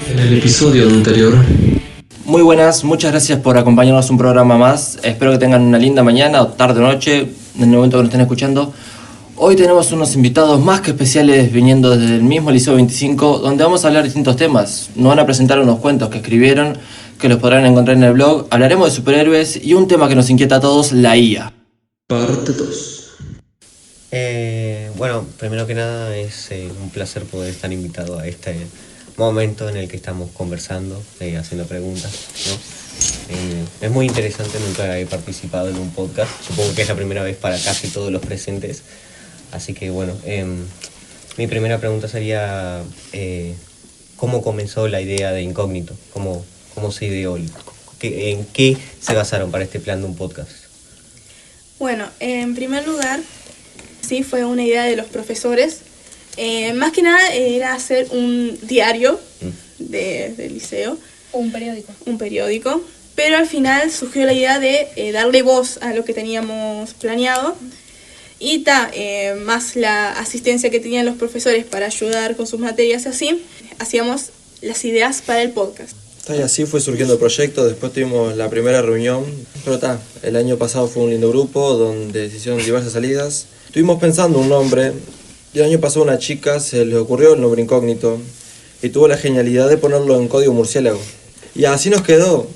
En el episodio anterior. Muy buenas, muchas gracias por acompañarnos un programa más. Espero que tengan una linda mañana o tarde o noche, en el momento que nos estén escuchando. Hoy tenemos unos invitados más que especiales viniendo desde el mismo Liceo 25, donde vamos a hablar de distintos temas. Nos van a presentar unos cuentos que escribieron, que los podrán encontrar en el blog. Hablaremos de superhéroes y un tema que nos inquieta a todos, la IA. Parte 2. Bueno, primero que nada es un placer poder estar invitado a este momento en el que estamos conversando, haciendo preguntas, ¿no? Es muy interesante, nunca he participado en un podcast, supongo que es la primera vez para casi todos los presentes, así que bueno, mi primera pregunta sería ¿cómo comenzó la idea de Incógnito? ¿Cómo se ideó? ¿En qué se basaron para este plan de un podcast? Bueno, en primer lugar, sí, fue una idea de los profesores. Más que nada era hacer un diario del liceo. Un periódico. Pero al final surgió la idea de darle voz a lo que teníamos planeado. Y más la asistencia que tenían los profesores para ayudar con sus materias y así, hacíamos las ideas para el podcast. Y así fue surgiendo el proyecto, después tuvimos la primera reunión, pero el año pasado fue un lindo grupo donde se hicieron diversas salidas. Estuvimos pensando un nombre y el año pasado a una chica se le ocurrió el nombre Incógnito y tuvo la genialidad de ponerlo en código murciélago. Y así nos quedó.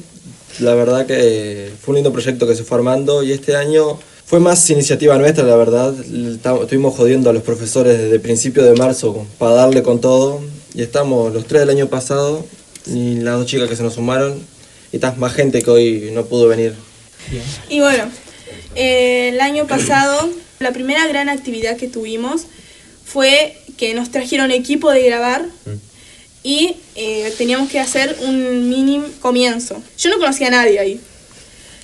La verdad que fue un lindo proyecto que se fue armando y este año fue más iniciativa nuestra, la verdad. Estuvimos jodiendo a los profesores desde principio de marzo para darle con todo y estamos los 3 del año pasado y las 2 chicas que se nos sumaron y más gente que hoy no pudo venir. Bien. Y bueno, el año pasado la primera gran actividad que tuvimos fue que nos trajeron equipo de grabar y teníamos que hacer un mini comienzo. Yo no conocía a nadie ahí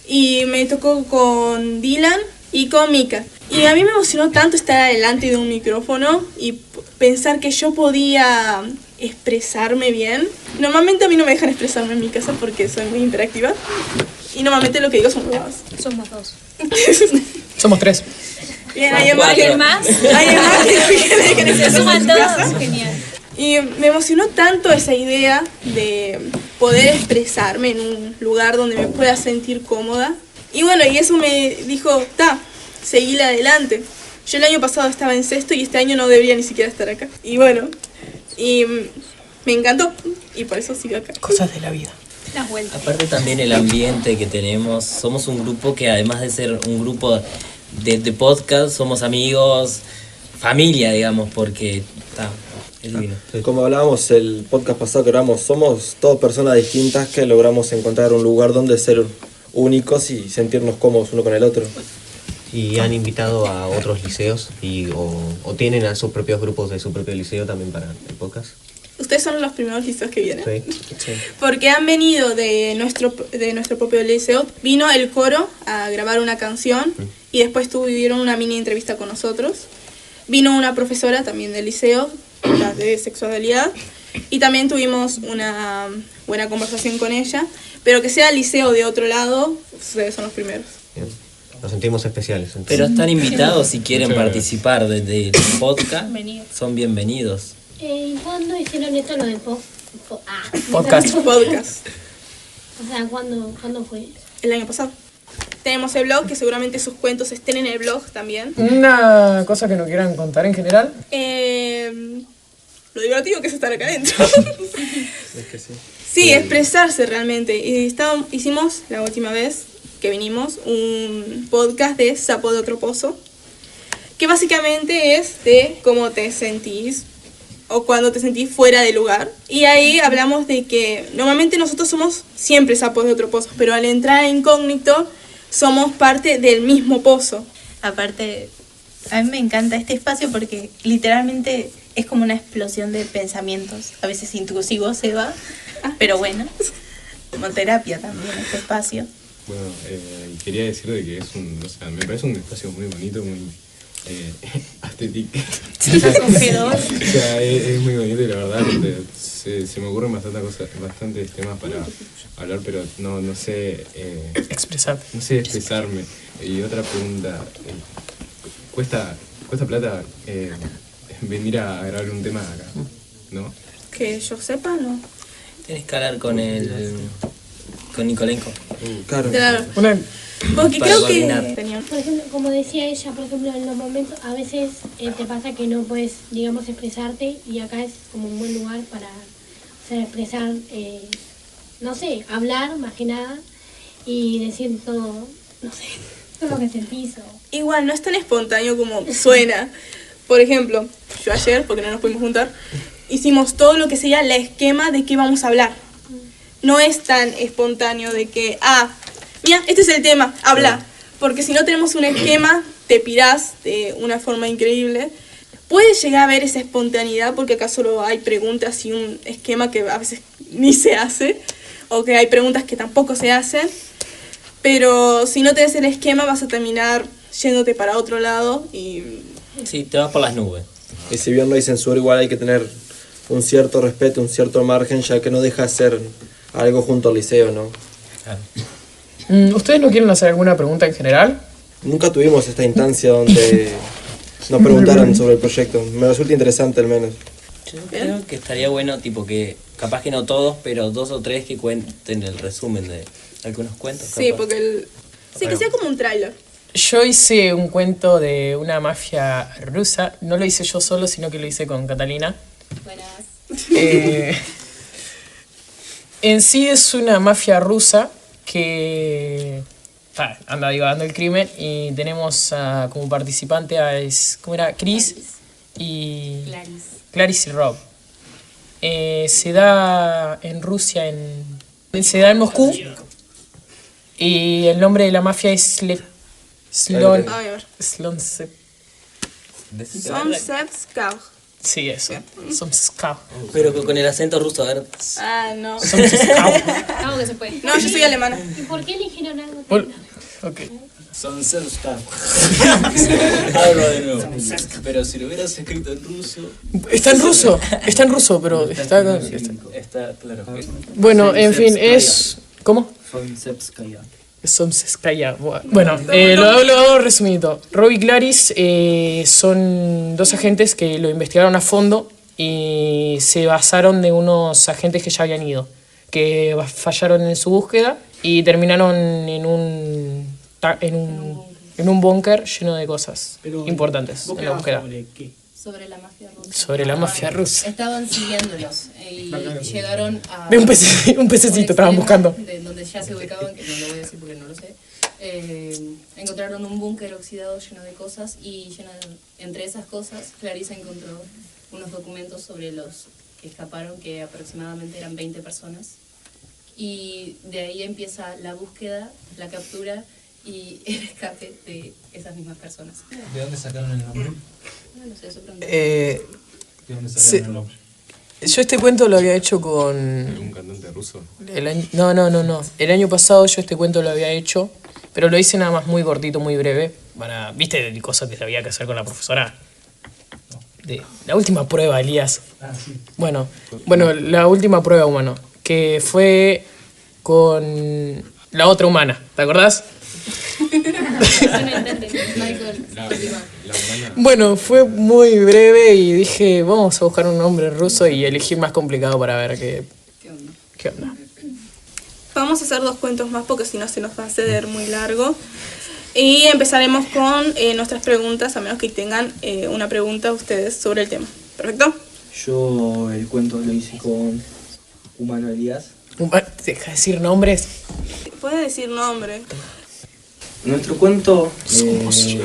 y me tocó con Dylan y con Mika. Y a mí me emocionó tanto estar delante de un micrófono y pensar que yo podía expresarme bien. Normalmente a mí no me dejan expresarme en mi casa porque soy muy interactiva y normalmente lo que digo son huevadas. Somos 2. Somos 3. Bien, ¿alguien más? ¿Alguien más que se suman todos? Genial. Y me emocionó tanto esa idea de poder expresarme en un lugar donde me pueda sentir cómoda. Y bueno, y eso me dijo, seguile adelante. Yo el año pasado estaba en sexto y este año no debería ni siquiera estar acá. Y bueno, y me encantó y por eso sigo acá. Cosas de la vida. Las vueltas. Aparte también el ambiente que tenemos, somos un grupo que además de ser un grupo de podcast, somos amigos, familia, digamos, porque es divino. Como hablábamos el podcast pasado que grabamos, somos todas personas distintas que logramos encontrar un lugar donde ser únicos y sentirnos cómodos uno con el otro. ¿Y han invitado a otros liceos o tienen a sus propios grupos de su propio liceo también para el podcast? Ustedes son los primeros liceos que vienen. Sí. Porque han venido de nuestro propio liceo. Vino el coro a grabar una canción y después tuvieron una mini entrevista con nosotros. Vino una profesora también del liceo, la de sexualidad, y también tuvimos una buena conversación con ella. Pero que sea el liceo de otro lado, ustedes son los primeros. Bien. Nos sentimos especiales. Entonces. Pero están invitados si quieren participar del podcast. Son bienvenidos. ¿Y cuándo hicieron esto lo del podcast? O sea, ¿cuándo fue? El año pasado. Tenemos el blog, que seguramente sus cuentos estén en el blog también. ¿Una cosa que no quieran contar en general? Lo divertido que es estar acá adentro. Es que sí. Sí, expresarse realmente. Y hicimos la última vez que vinimos un podcast de Sapo de Otro Pozo, que básicamente es de cómo te sentís o cuando te sentís fuera de lugar. Y ahí hablamos de que normalmente nosotros somos siempre sapos de otro pozo, pero al entrar a Incógnito somos parte del mismo pozo. Aparte, a mí me encanta este espacio porque literalmente es como una explosión de pensamientos, a veces intrusivos, Eva, pero bueno, como terapia también este espacio. Bueno, quería decir de que me parece un espacio muy bonito, muy estético. O sea, es muy bonito y la verdad se me ocurren bastantes temas para hablar, pero no sé expresarme. Y otra pregunta, ¿cuesta plata venir a grabar un tema acá? ¿No? Que yo sepa, no. Tienes que hablar con Nicolenko. Claro. Claro. Una- Porque Para creo que coordinar. tenían. Por ejemplo, como decía ella, por ejemplo, en los momentos, a veces te pasa que no puedes, digamos, expresarte y acá es como un buen lugar para, o sea, expresar, no sé, hablar más que nada y decir todo, no sé, todo lo que sentís o... Igual, no es tan espontáneo como suena. Por ejemplo, yo ayer, porque no nos pudimos juntar, hicimos todo lo que sería el esquema de qué vamos a hablar. No es tan espontáneo de que, mira, este es el tema, habla. Porque si no tenemos un esquema, te pirás de una forma increíble. Puede llegar a haber esa espontaneidad porque acá solo hay preguntas y un esquema que a veces ni se hace, o que hay preguntas que tampoco se hacen. Pero si no tenés el esquema vas a terminar yéndote para otro lado y... Sí, te vas por las nubes. Y si bien no hay censura, igual hay que tener un cierto respeto, un cierto margen, ya que no deja de ser algo junto al liceo, ¿no? ¿Ustedes no quieren hacer alguna pregunta en general? Nunca tuvimos esta instancia donde nos preguntaran sobre el proyecto. Me resulta interesante al menos. Yo creo que estaría bueno, tipo que, capaz que no todos, pero 2 o 3 que cuenten el resumen de algunos cuentos. Sí, capaz. porque sí, que sea como un tráiler. Yo hice un cuento de una mafia rusa. No lo hice yo solo, sino que lo hice con Catalina. En sí es una mafia rusa que anda divagando el crimen y tenemos como participante a ¿cómo era? Chris y Clarice y Rob. Se da en Rusia, se da en Moscú y el nombre de la mafia es Slon. A ver. Slonse. Somsetskar. Sí, eso. Somsetskar. Pero con el acento ruso, a ver. No. Somsetskar. Algo que se puede. No, yo soy alemana. ¿Y por qué eligieron algo? Ok. Son Selskar. Hablo de nuevo. Pero si lo hubieras escrito en ruso. Está en ruso, pero está claro. Bueno, en fin, es... ¿Cómo? Somsetskaya. Somsetskaya. Bueno, lo hago resumido. Rob y Clarice son 2 agentes que lo investigaron a fondo y se basaron de unos agentes que ya habían ido, que fallaron en su búsqueda y terminaron en un búnker lleno de cosas importantes en la búsqueda. ¿Sobre qué? Sobre la mafia rusa. Sobre la mafia rusa. Estaban siguiéndolos y llegaron a... De un pececito estaban buscando. De donde ya se ubicaban, que no lo voy a decir porque no lo sé. Encontraron un búnker oxidado lleno de cosas y entre esas cosas Clarissa encontró unos documentos sobre los que escaparon, que aproximadamente eran 20 personas. Y de ahí empieza la búsqueda, la captura y el escape de esas mismas personas. ¿De dónde sacaron el nombre? No sé, eso pregunté. ¿De dónde sacaron el nombre? Yo este cuento lo había hecho con... ¿Un cantante ruso? No. El año pasado yo este cuento lo había hecho, pero lo hice nada más muy cortito, muy breve. ¿Viste el coso que había que hacer con la profesora? De la última prueba, Elías. Sí. Bueno, la última prueba, humano, que fue con la otra humana, ¿te acordás? Bueno, fue muy breve y dije, vamos a buscar un nombre ruso y elegí más complicado para ver qué onda. Vamos a hacer 2 cuentos más porque si no se nos va a hacer muy largo. Y empezaremos con nuestras preguntas, a menos que tengan una pregunta ustedes sobre el tema. ¿Perfecto? Yo el cuento lo hice con Humano Elías. Deja de decir nombres. Puede decir nombre. Nuestro cuento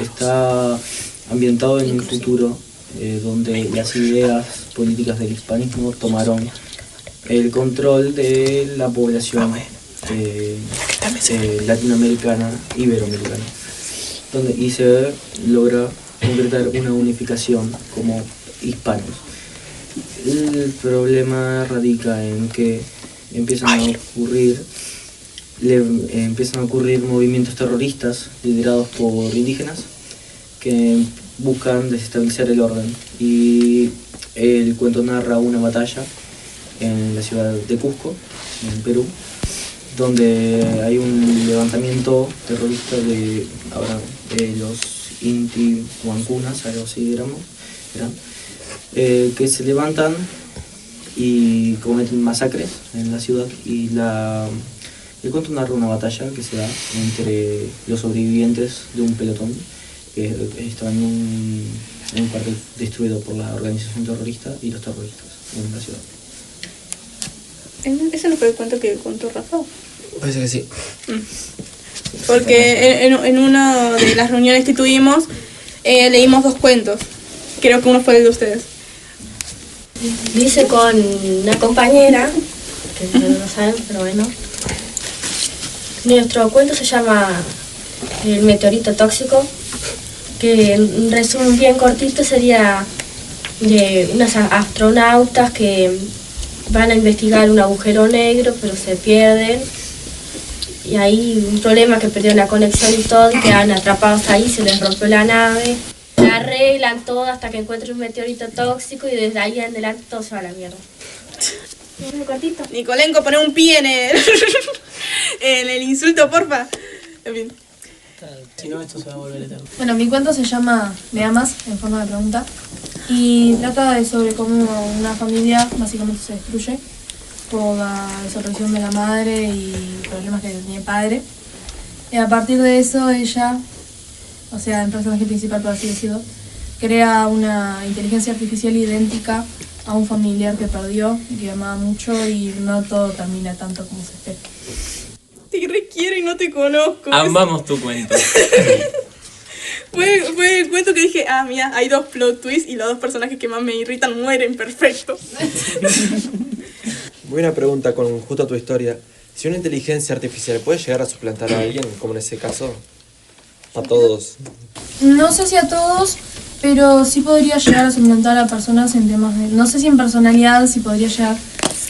está ambientado en un futuro donde las ideas políticas del hispanismo tomaron el control de la población latinoamericana, iberoamericana, y se logra concretar una unificación como hispanos. El problema radica en que empiezan a ocurrir movimientos terroristas liderados por indígenas que buscan desestabilizar el orden, y el cuento narra una batalla en la ciudad de Cusco, en Perú, donde hay un levantamiento terrorista de ahora, los Inti Huancunas, algo así eran, que se levantan y cometen masacres en la ciudad. Y el cuento narra una batalla que se da entre los sobrevivientes de un pelotón que estaba en un cuartel destruido por la organización terrorista y los terroristas en la ciudad. ¿Ese no fue el cuento que contó Rafa? Parece que sí. Porque en una de las reuniones que tuvimos leímos 2 cuentos. Creo que uno fue el de ustedes. Lo hice con una compañera, que no lo saben, pero bueno. Nuestro cuento se llama El meteorito tóxico, que en resumen bien cortito sería de unas astronautas que van a investigar un agujero negro, pero se pierden. Y ahí un problema que perdieron la conexión y todo, quedan atrapados ahí, se les rompió la nave. La arreglan todo hasta que encuentran un meteorito tóxico y desde ahí en adelante todo se va a la mierda. Un cortito. Nicolenco, poné un pie en el insulto, porfa. En fin. Si no, esto se va a volver eterno. Bueno, mi cuento se llama Me amas, en forma de pregunta, y trata sobre cómo una familia básicamente se destruye por la desaparición de la madre y problemas que tenía el padre. Y a partir de eso ella, o sea, el personaje principal, por así decirlo, crea una inteligencia artificial idéntica a un familiar que perdió y que amaba mucho, y no todo termina tanto como se espera. Te requiero y no te conozco. Amamos tu cuento. Fue el cuento que dije, mira, hay 2 plot twists y los 2 personajes que más me irritan mueren, perfecto. Buena pregunta con justo a tu historia. Si una inteligencia artificial puede llegar a suplantar a alguien, como en ese caso, a todos. No sé si a todos, pero sí podría llegar a suplantar a personas en temas de... No sé si en personalidad, si podría llegar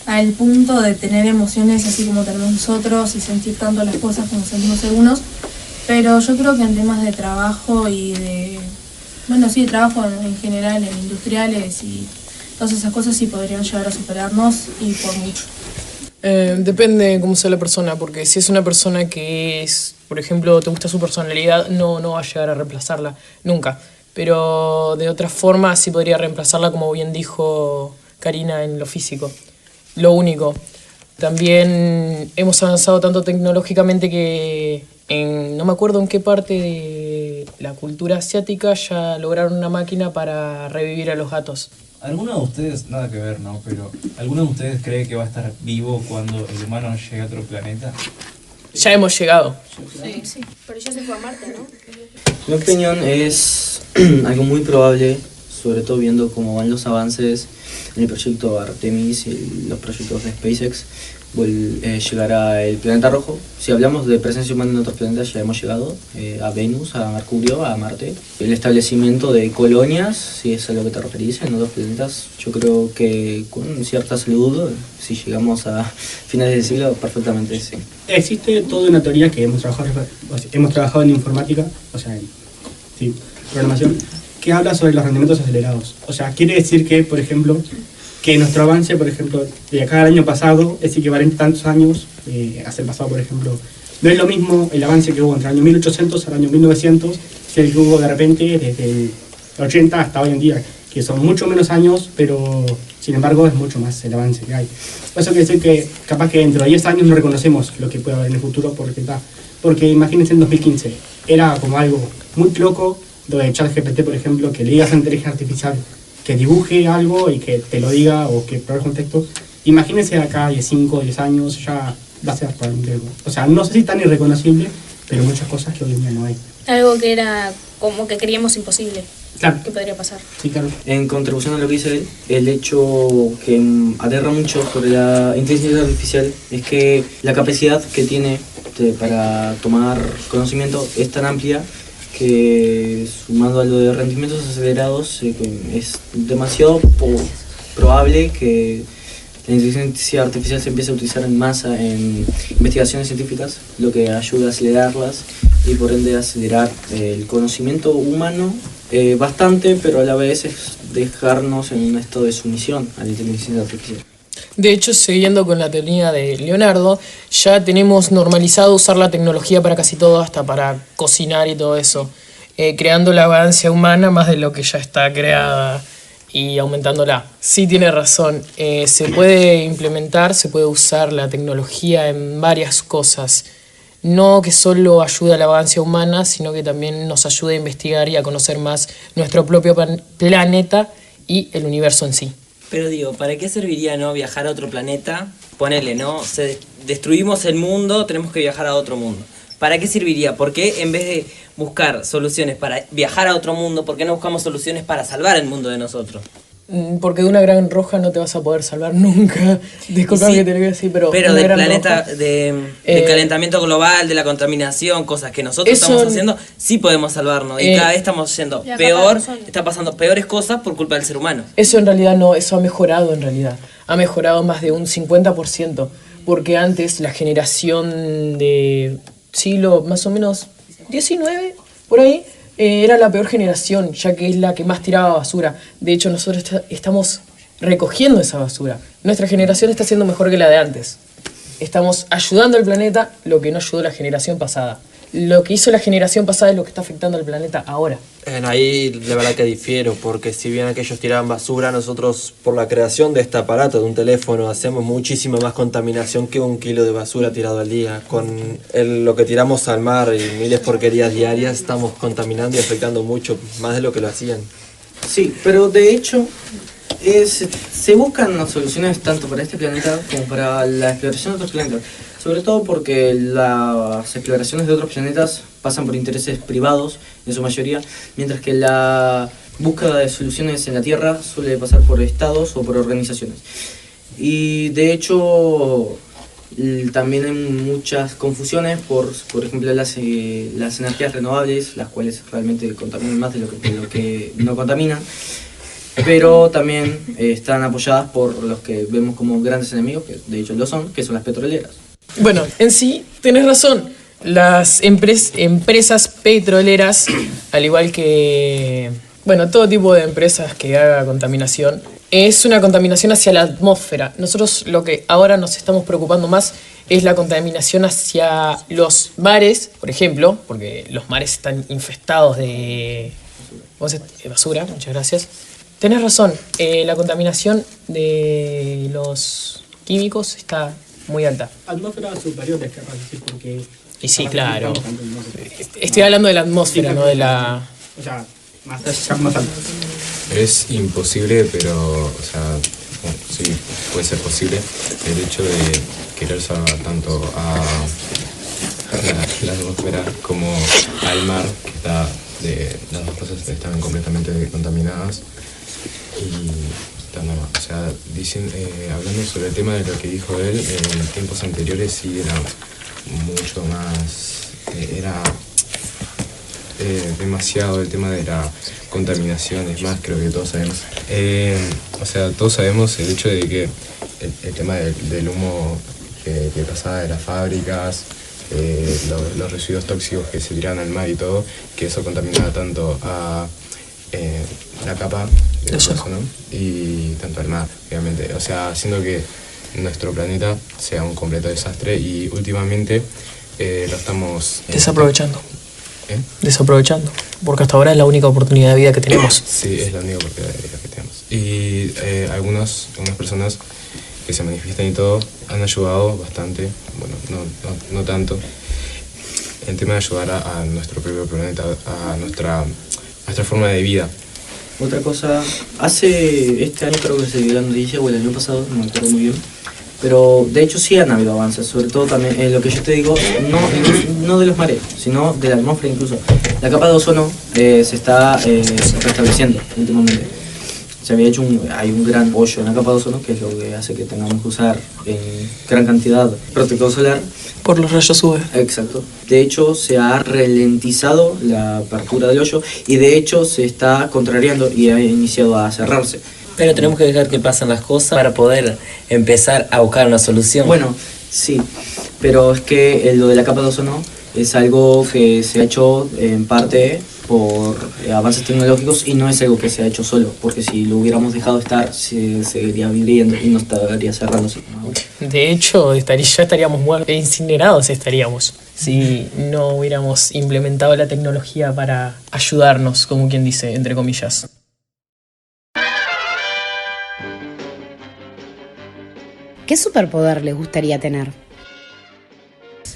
al punto de tener emociones así como tenemos nosotros y sentir tanto las cosas como sentimos algunos, pero yo creo que en temas de trabajo y de... Bueno, sí, de trabajo en general, en industriales y todas esas cosas sí podrían llegar a superarnos, y por mucho. Depende cómo sea la persona, porque si es una persona que es, por ejemplo, te gusta su personalidad, no va a llegar a reemplazarla nunca. Pero de otra forma sí podría reemplazarla, como bien dijo Karina, en lo físico. Lo único, también hemos avanzado tanto tecnológicamente que no me acuerdo en qué parte de la cultura asiática ya lograron una máquina para revivir a los gatos. ¿Alguno de ustedes, nada que ver, no, pero ¿alguno de ustedes cree que va a estar vivo cuando el humano llegue a otro planeta? Ya hemos llegado. Sí, pero ya se fue a Marte, ¿no? Mi opinión es algo muy probable, sobre todo viendo cómo van los avances en el proyecto Artemis y los proyectos de SpaceX. Llegará el planeta rojo. Si hablamos de presencia humana en otros planetas, ya hemos llegado a Venus, a Mercurio, a Marte. El establecimiento de colonias, si es a lo que te referís, en otros planetas, yo creo que con cierta salud, si llegamos a finales del siglo, perfectamente sí. Existe toda una teoría que hemos trabajado en informática, o sea, en programación, que habla sobre los rendimientos acelerados. O sea, quiere decir que, por ejemplo, que nuestro avance, por ejemplo, de acá al año pasado es equivalente a tantos años hacia el pasado, por ejemplo. No es lo mismo el avance que hubo entre el año 1800 al año 1900 que el que hubo de repente desde el 80 hasta hoy en día, que son mucho menos años, pero sin embargo es mucho más el avance que hay. Eso quiere decir que capaz que dentro de 10 años no reconocemos lo que puede haber en el futuro, porque imagínense en 2015, era como algo muy loco lo de ChatGPT, por ejemplo, que le digas a inteligencia artificial que dibuje algo y que te lo diga o que programe un texto. Imagínense acá de 5 o 10 años, ya va a ser probablemente algo. O sea, no sé si tan irreconocible, pero muchas cosas que hoy en día no hay. Algo que era como que creíamos imposible. Claro. Que podría pasar. Sí, claro. En contribución a lo que dice él, el hecho que aterra mucho sobre la inteligencia artificial es que la capacidad que tiene para tomar conocimiento es tan amplia que, sumando a lo de rendimientos acelerados, es demasiado probable que la inteligencia artificial se empiece a utilizar en masa en investigaciones científicas, lo que ayuda a acelerarlas y por ende acelerar el conocimiento humano bastante, pero a la vez es dejarnos en un estado de sumisión a la inteligencia artificial. De hecho, siguiendo con la teoría de Leonardo, ya tenemos normalizado usar la tecnología para casi todo, hasta para cocinar y todo eso, creando la vagancia humana más de lo que ya está creada y aumentándola. Sí, tiene razón, se puede implementar, se puede usar la tecnología en varias cosas. No que solo ayude a la vagancia humana, sino que también nos ayude a investigar y a conocer más nuestro propio planeta y el universo en sí. Pero digo, ¿para qué serviría no viajar a otro planeta? Ponele, ¿no? Destruimos el mundo, tenemos que viajar a otro mundo. ¿Para qué serviría? ¿Por qué en vez de buscar soluciones para viajar a otro mundo, por qué no buscamos soluciones para salvar el mundo de nosotros? Porque de una gran roja no te vas a poder salvar nunca. Disculpa que te lo diga así, pero del planeta, del calentamiento global, de la contaminación, cosas que nosotros estamos haciendo, sí podemos salvarnos. Y cada vez estamos yendo peor, está pasando peores cosas por culpa del ser humano. Eso en realidad no, eso ha mejorado en realidad. Ha mejorado más de un 50%. Porque antes la generación de siglo más o menos 19, por ahí, era la peor generación, ya que es la que más tiraba basura. De hecho, nosotros estamos recogiendo esa basura. Nuestra generación está siendo mejor que la de antes. Estamos ayudando al planeta lo que no ayudó la generación pasada. Lo que hizo la generación pasada es lo que está afectando al planeta ahora. Ahí la verdad que difiero, porque si bien aquellos tiraban basura, nosotros por la creación de este aparato, de un teléfono, hacemos muchísima más contaminación que 1 kilo de basura tirado al día. Con lo que tiramos al mar y miles de porquerías diarias, estamos contaminando y afectando mucho, más de lo que lo hacían. Sí, pero de hecho se buscan soluciones tanto para este planeta como para la exploración de otros planetas. Sobre todo porque las exploraciones de otros planetas pasan por intereses privados, en su mayoría, mientras que la búsqueda de soluciones en la Tierra suele pasar por estados o por organizaciones. Y de hecho, también hay muchas confusiones por ejemplo, las energías renovables, las cuales realmente contaminan más de lo que no contaminan, pero también están apoyadas por los que vemos como grandes enemigos, que de hecho lo son, que son las petroleras. Bueno, en sí, tenés razón. Las empresas petroleras, al igual que, bueno, todo tipo de empresas que haga contaminación, es una contaminación hacia la atmósfera. Nosotros lo que ahora nos estamos preocupando más es la contaminación hacia los mares, por ejemplo, porque los mares están infestados de basura, muchas gracias. Tenés razón, la contaminación de los químicos está muy alta. Atmósfera superior, es capaz de decir, porque... Y sí, claro. Estoy hablando de la atmósfera, no de la... O sea, más alto. Es imposible, pero, o sea, bueno, sí, puede ser posible el hecho de querer salvar tanto a la atmósfera como al mar, que está las dos cosas están completamente contaminadas. Y o sea, hablando sobre el tema de lo que dijo él, en tiempos anteriores sí era mucho más, era demasiado el tema de la contaminación. Es más, creo que todos sabemos, o sea, todos sabemos el hecho de que el tema del humo que pasaba de las fábricas, los residuos tóxicos que se tiraban al mar y todo, que eso contaminaba tanto a la capa de ozono y tanto al mar, obviamente, o sea, haciendo que nuestro planeta sea un completo desastre, y últimamente lo estamos desaprovechando. Desaprovechando, porque hasta ahora es la única oportunidad de vida que tenemos. Sí, es la única oportunidad de vida que tenemos. Y algunas personas que se manifiestan y todo han ayudado bastante, bueno, no tanto, en tema de ayudar a nuestro propio planeta, a nuestra forma de vida. Otra cosa, este año creo que se dio la noticia, o el año pasado, no me acuerdo muy bien, pero de hecho sí han habido avances, sobre todo también en lo que yo te digo, no de los mares, sino de la atmósfera incluso. La capa de ozono se está restableciendo últimamente. Se había hecho hay un gran hoyo en la capa de ozono, que es lo que hace que tengamos que usar en gran cantidad protector solar. Por los rayos UV. Exacto. De hecho, se ha ralentizado la apertura del hoyo y de hecho se está contrariando y ha iniciado a cerrarse. Pero tenemos que dejar que pasen las cosas para poder empezar a buscar una solución. Bueno, sí, pero es que lo de la capa de ozono es algo que se ha hecho en parte por avances tecnológicos y no es algo que se ha hecho solo, porque si lo hubiéramos dejado estar, se seguiría viviendo y no estaría cerrándose. De hecho, ya estaríamos muertos, incinerados estaríamos, si no hubiéramos implementado la tecnología para ayudarnos, como quien dice, entre comillas. ¿Qué superpoder les gustaría tener?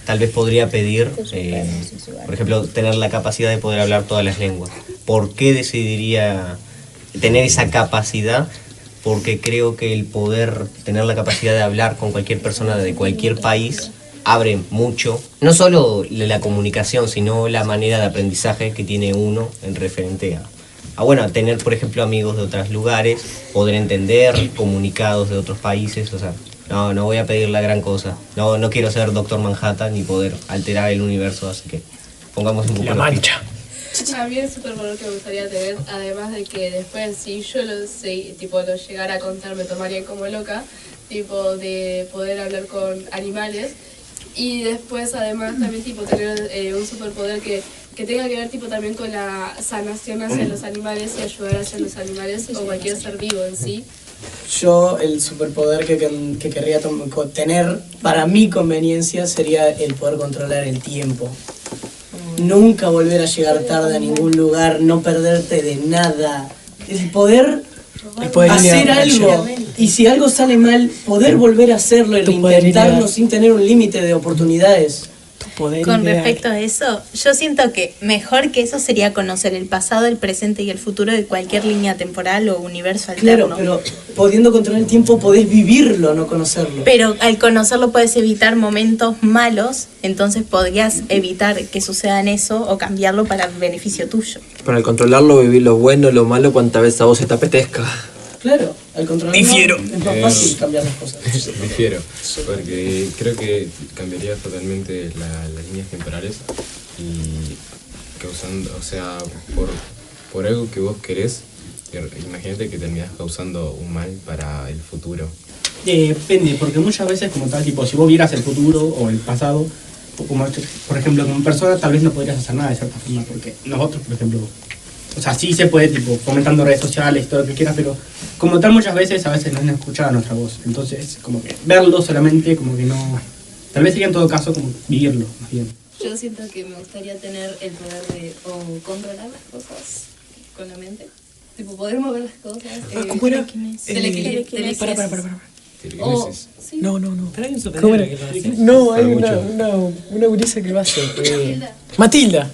Tal vez podría pedir, por ejemplo, tener la capacidad de poder hablar todas las lenguas. ¿Por qué decidiría tener esa capacidad? Porque creo que el poder tener la capacidad de hablar con cualquier persona de cualquier país abre mucho, no solo la comunicación, sino la manera de aprendizaje que tiene uno en referente a tener, por ejemplo, amigos de otros lugares, poder entender comunicados de otros países, o sea, no voy a pedir la gran cosa. No quiero ser Doctor Manhattan ni poder alterar el universo, así que pongamos un poco la mancha. A mí el superpoder que me gustaría tener, además de que después si yo lo llegara a contar, me tomaría como loca, tipo de poder hablar con animales, y después además también tener un superpoder que tenga que ver también con la sanación hacia los animales y ayudar hacia los animales o cualquier ser vivo en sí. Yo el superpoder que querría tener para mi conveniencia sería el poder controlar el tiempo. Nunca volver a llegar tarde a ningún lugar, no perderte de nada. El poder hacer algo y si algo sale mal, poder volver a hacerlo y reintentarlo sin tener un límite de oportunidades. Con respecto a eso, yo siento que mejor que eso sería conocer el pasado, el presente y el futuro de cualquier línea temporal o universo alterno. Claro, pero pudiendo controlar el tiempo podés vivirlo, no conocerlo. Pero al conocerlo puedes evitar momentos malos, entonces podrías evitar que sucedan eso o cambiarlo para el beneficio tuyo. Para al controlarlo, vivir lo bueno, lo malo, cuantas veces a vos se te apetezca. Claro, al controlarlo es más fácil cambiar las cosas. Difiero, porque creo que cambiaría totalmente las líneas temporales y causando, o sea, por algo que vos querés, imagínate que terminás causando un mal para el futuro. Depende, porque muchas veces como tal, tipo, si vos vieras el futuro o el pasado, como, por ejemplo, como persona tal vez no podrías hacer nada de cierta forma, porque nosotros, por ejemplo, o sea, sí se puede, tipo, fomentando redes sociales, todo lo que quieras, pero como tal muchas veces a veces no es escuchada nuestra voz. Entonces, como que verlo solamente, como que no... Tal vez sería en todo caso como vivirlo, más bien. Yo siento que me gustaría tener el poder de controlar las cosas con la mente. Tipo, poder mover las cosas. ¿Cómo era? Telequinesis. Para. ¿Sí? No. Pero hay un ¿Cómo superhéroe era? que lo hace. No, hay una gurisa que lo hace. Matilda.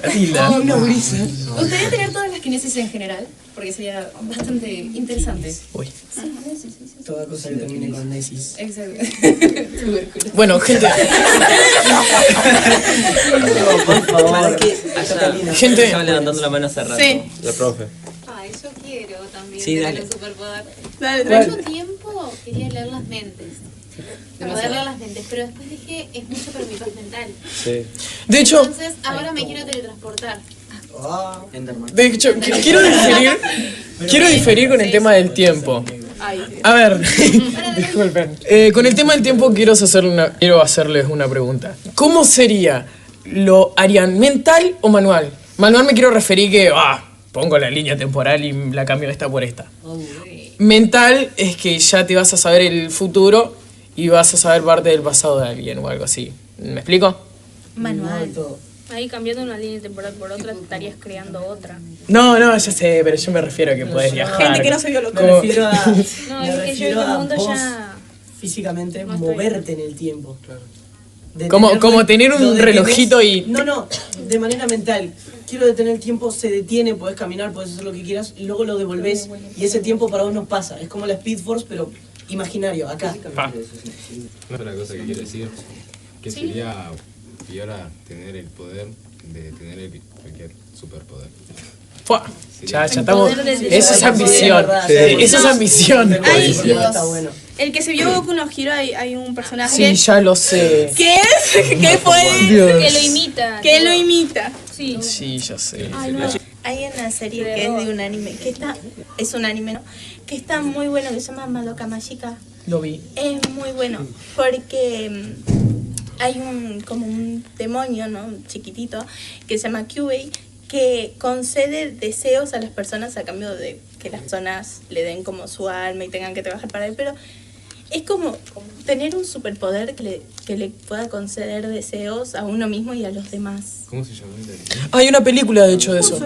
Matilda. Una gurisa. Me gustaría tener todas las kinesis en general, porque sería bastante interesante. Uy. Sí. Toda cosa que termine con nesis. Exacto. Bueno, gente. No, por favor. Gente. Estaba levantando la mano hace rato. Sí. La profe. Ay, yo quiero también Sí, tener dale. un superpoder. Dale, Por mucho tiempo quería leer las mentes. Poder leer las mentes, pero después dije, es mucho para mi paz mental. Sí. De hecho, Entonces, ahora me quiero teletransportar. quiero diferir con el tema del tiempo. A ver, disculpen. Con el tema del tiempo quiero hacerles una pregunta. ¿Cómo sería? ¿Lo harían mental o manual? Manual me quiero referir que pongo la línea temporal y la cambio esta por esta. Mental es que ya te vas a saber el futuro y vas a saber parte del pasado de alguien o algo así. ¿Me explico? Manual. Ahí cambiando una línea temporal por otra, estarías creando otra. No, ya sé, pero yo me refiero a que podés viajar. Gente que no se vio lo que Como- me refiero a... No, me es que yo refiero en el a mundo vos ya... físicamente no estoy. moverte en el tiempo. De Como tener un lo detenés- relojito y... No, de manera mental. Quiero detener el tiempo, se detiene, podés caminar, podés hacer lo que quieras y luego lo devolvés y ese tiempo para vos no pasa. Es como la Speed Force, pero imaginario, acá. Otra cosa que quiero decir, que sería piola tener el poder de tener cualquier superpoder. ¡Fua! Ya El estamos... poder del Eso es deseo. ambición. Sí. Eso es ambición. Ay, Dios. Está bueno. El que se vio Boku no Hero hay un personaje. Sí, ya lo sé. ¿Qué es? ¿Qué fue? Dios. Que lo imita. Que lo imita. Sí. Sí, ya sé. Ay, no. Hay una serie que es de un anime, es un anime, ¿no? Que está muy bueno, que se llama Madoka Mágica. Lo vi. Es muy bueno, porque hay como un demonio, ¿no? Chiquitito, que se llama Cubey, que concede deseos a las personas a cambio de que las personas le den como su alma y tengan que trabajar para él, pero es como tener un superpoder que le pueda conceder deseos a uno mismo y a los demás. ¿Cómo se llama? Hay una película, de hecho, de eso.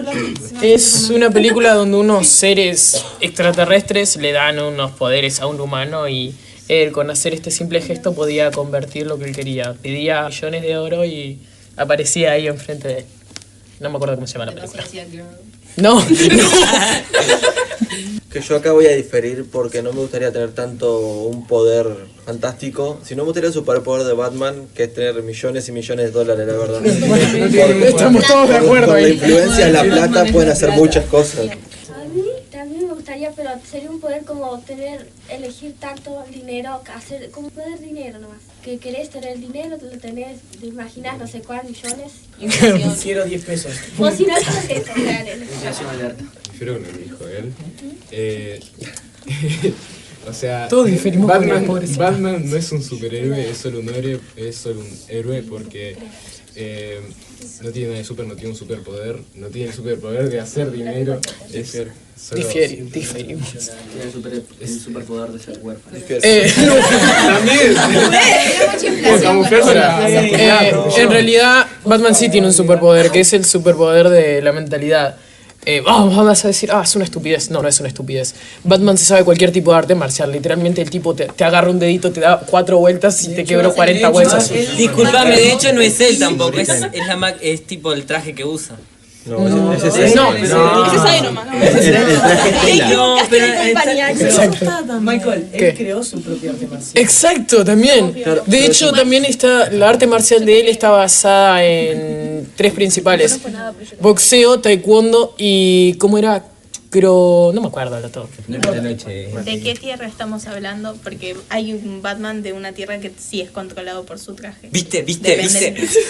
Es una película donde unos seres extraterrestres le dan unos poderes a un humano y él, con hacer este simple gesto, podía convertir lo que él quería. Pedía millones de oro y aparecía ahí enfrente de él. No me acuerdo cómo se llama la película. No. Que yo acá voy a diferir porque no me gustaría tener tanto un poder fantástico, sino me gustaría el superpoder de Batman, que es tener millones y millones de dólares, la verdad. Estamos todos de acuerdo Por la ahí. influencia de la plata pueden hacer muchas cosas. A mí también me gustaría, pero sería un poder como elegir tanto dinero, hacer como poder dinero nomás. Que querés tener dinero, lo tenés, te imaginas no sé cuántos millones. Quiero 10 pesos. O si no, solo eso, claro. Prefiero que me dijo él. O sea, Todos diferimos con Batman, los pobres. Batman no es un superhéroe, es solo un héroe porque no tiene nada de super, no tiene un superpoder, no tiene el superpoder de hacer dinero. Es solo... Diferimos. Tiene el superpoder de ser huérfano. También. En realidad, Batman sí tiene un superpoder, que es el superpoder de la mentalidad. Vamos a decir, es una estupidez. No, no es una estupidez. Batman se sabe cualquier tipo de arte marcial. Literalmente el tipo te agarra un dedito, te da 4 vueltas y te quebró 40 huesos. Disculpame, de hecho no es él tampoco, es tipo el traje que usa. Ese es Iron Man. No, pero Exacto. Michael, ¿Qué? él creó su propia arte marcial. Exacto, también. De hecho, también está la arte marcial de él está basada en 3 principales: boxeo, taekwondo y ¿cómo era? No me acuerdo de todo. ¿De qué tierra estamos hablando? Porque hay un Batman de una tierra que sí es controlado por su traje. ¿Viste?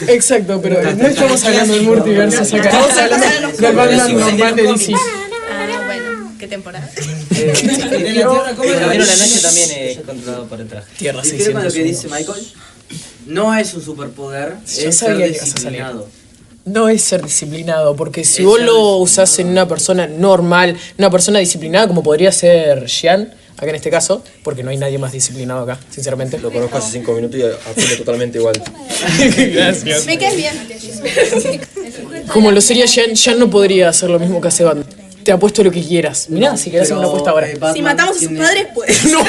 Exacto, pero no estamos hablando del multiverso, estamos hablando del Batman normal de DC. Bueno, ¿qué temporada? El Caballero de la Noche también es controlado por el traje. Tierra Difiero con lo que dice Michael. No es un superpoder, es ser disciplinado. No es ser disciplinado, porque si vos lo usás en una persona normal, una persona disciplinada como podría ser Xian, acá en este caso, porque no hay nadie más disciplinado acá, sinceramente. Lo conozco hace 5 minutos y aprende totalmente igual. Gracias. Me caes bien. Como lo sería Xian no podría hacer lo mismo que hace Batman. Te apuesto lo que quieras. Mirá, si querés hacer una apuesta ahora. Si matamos a sus padres, pues. ¡No!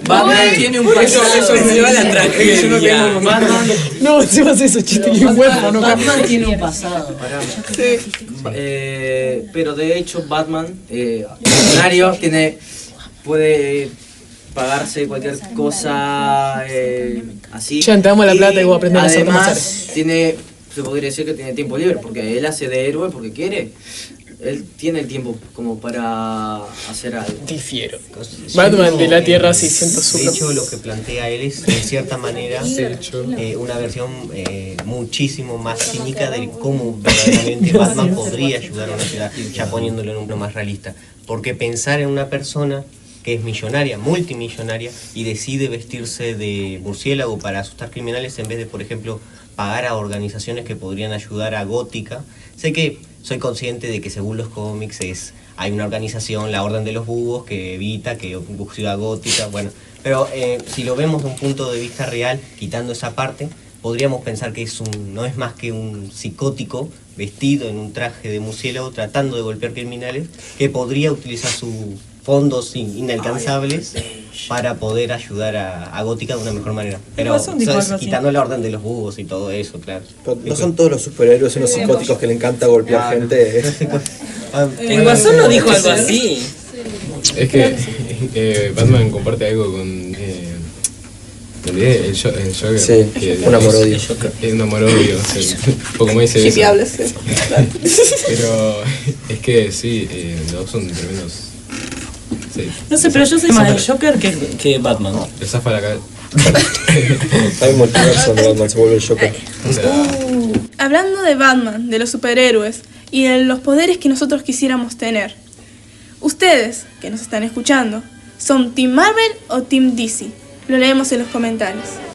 Batman tiene un pasado. Eso me lleva a la tragedia. No, si vas a eso, chiste que huevo, no. Batman tiene un pasado. Pero de hecho Batman, millonario, puede pagarse cualquier cosa así. Ya te damos la plata y vos aprendés a hacer además se podría decir que tiene tiempo libre, porque él hace de héroe porque quiere. Él tiene el tiempo como para hacer algo. Difiero. Batman de la Tierra 600 De hecho, lo que plantea él es, de cierta manera, una versión muchísimo más cínica de cómo verdaderamente Batman podría ayudar a una ciudad, ya poniéndolo en un plano más realista. Porque pensar en una persona que es millonaria, multimillonaria, y decide vestirse de murciélago para asustar criminales en vez de, por ejemplo, pagar a organizaciones que podrían ayudar a Gótica. Sé que soy consciente de que según los cómics hay una organización, la Orden de los Búhos, que evita que Ciudad Gótica, bueno, pero si lo vemos de un punto de vista real, quitando esa parte, podríamos pensar que no es más que un psicótico vestido en un traje de murciélago tratando de golpear criminales, que podría utilizar sus fondos inalcanzables para poder ayudar a Gótica de una mejor manera. Pero quitando la Orden de los Búhos y todo eso, claro. Pero no son todos los superhéroes unos psicóticos que le encanta golpear gente. El Guasón no dijo algo así. Es que Batman comparte algo con el Joker. Sí, un amor-odio. Es un amor-odio, un poco más dice eso. Pero es que sí, los dos son tremendos. Sí. No sé, pero yo soy más el Joker que Batman. Le zafa la cara. Hay un multiverso donde Batman se vuelve el Joker. Hablando de Batman, de los superhéroes y de los poderes que nosotros quisiéramos tener, ustedes que nos están escuchando, ¿son Team Marvel o Team DC? Lo leemos en los comentarios.